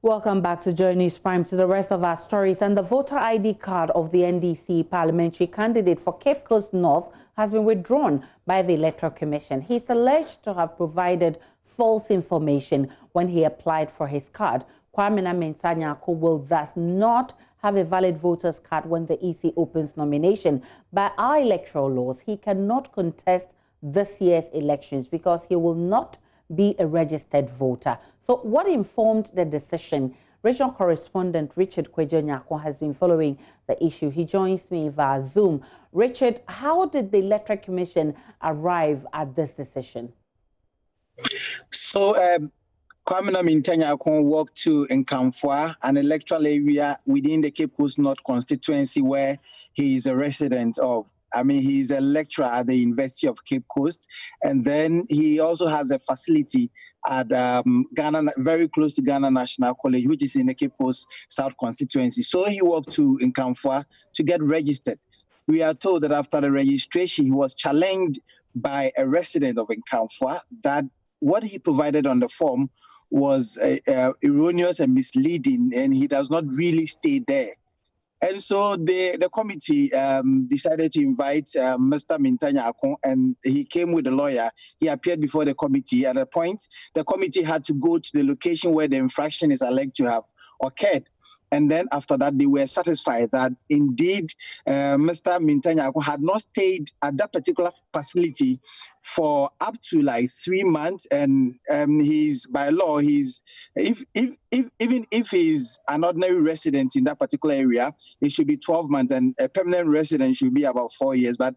Welcome back to Journeys Prime. To the rest of our stories, and the voter ID card of the NDC parliamentary candidate for Cape Coast North has been withdrawn by the Electoral Commission. He's alleged to have provided false information when he applied for his card. Kwame Nyako will thus not have a valid voter's card when the EC opens nomination. By our electoral laws, he cannot contest this year's elections because he will not be a registered voter. So what informed the decision? Regional correspondent Richard Nyako has been following the issue. He joins me via Zoom. Richard, how did the Electoral Commission arrive at this decision? So, Kwame Nyako walked to Nkamfua, an electoral area within the Cape Coast North constituency where he is a resident of. He's a lecturer at the University of Cape Coast, and then he also has a facility at Ghana, very close to Ghana National College, which is in the Cape Coast South constituency. So he walked to Nkamfua to get registered. We are told that after the registration, he was challenged by a resident of Nkamfua that what he provided on the form was erroneous and misleading, and he does not really stay there. And so the committee decided to invite Mr. Nyako, and he came with a lawyer. He appeared before the committee. At a point, the committee had to go to the location where the infraction is alleged to have occurred. And then after that, they were satisfied that indeed Mr. Nyako had not stayed at that particular facility for up to like 3 months, and he's by law even if he's an ordinary resident in that particular area, it should be 12 months, and a permanent resident should be about 4 years. But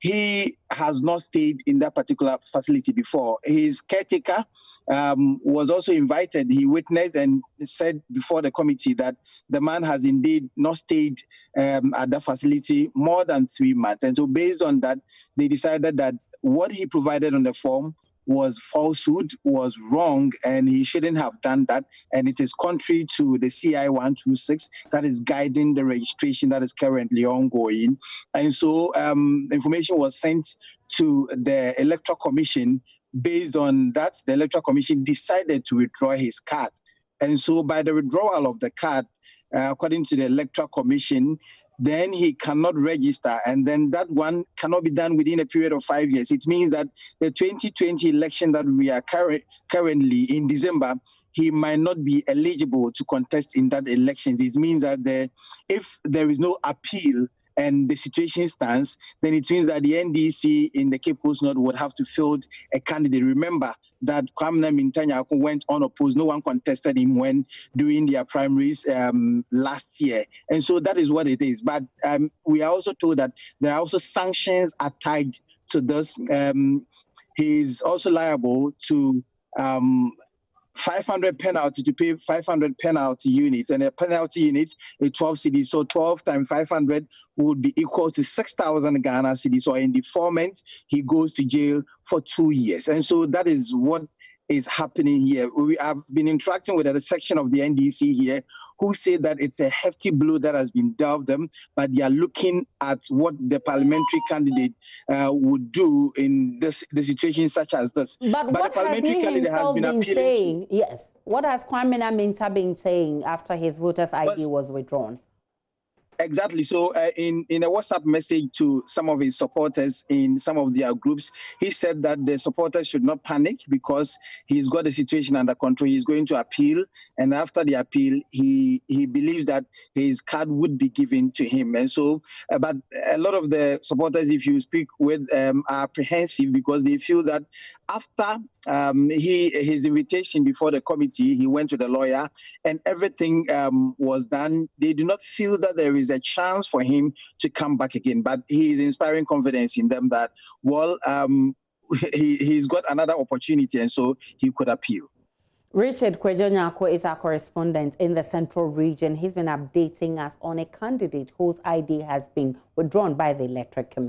he has not stayed in that particular facility before. His caretaker was also invited. He witnessed and said before the committee that the man has indeed not stayed at the facility more than 3 months. And so based on that, they decided that what he provided on the form was falsehood, was wrong, and he shouldn't have done that. And it is contrary to the CI 126 that is guiding the registration that is currently ongoing. And so information was sent to the Electoral Commission. Based on that, the Electoral Commission decided to withdraw his card. And so by the withdrawal of the card, according to the Electoral Commission, then he cannot register, and then that one cannot be done within a period of 5 years. It means that the 2020 election that we are currently in December, he might not be eligible to contest in that election. It means that if there is no appeal and the situation stands, then it means that the NDC in the Cape Coast North would have to field a candidate. Remember that Kwame Nyako went unopposed. No one contested him when during their primaries last year. And so that is what it is. But we are also told that there are also sanctions tied to this. He's also liable to 500 penalty, to pay 500 penalty units, and a penalty unit is 12 cedis. So 12 times 500 would be equal to 6,000 Ghana cedis. So in defaultment, he goes to jail for 2 years. And so that is what is happening here. We have been interacting with a section of the NDC here who say that it's a hefty blow that has been dealt them, but they are looking at what the parliamentary candidate would do in the situation such as this. But what the parliamentary has he candidate has been appealing saying? Yes. What has Kwame Nyako been saying after his voter's ID was withdrawn? Exactly. So in a WhatsApp message to some of his supporters in some of their groups, he said that the supporters should not panic because he's got the situation under control. He's going to appeal. And after the appeal, he believes that his card would be given to him. And so, but a lot of the supporters, if you speak with, are apprehensive because they feel that after his invitation before the committee, he went to the lawyer and everything was done. They do not feel that there is a chance for him to come back again. But he is inspiring confidence in them that, well, he's got another opportunity, and so he could appeal. Richard Nyako is our correspondent in the Central Region. He's been updating us on a candidate whose ID has been withdrawn by the Electoral Commission.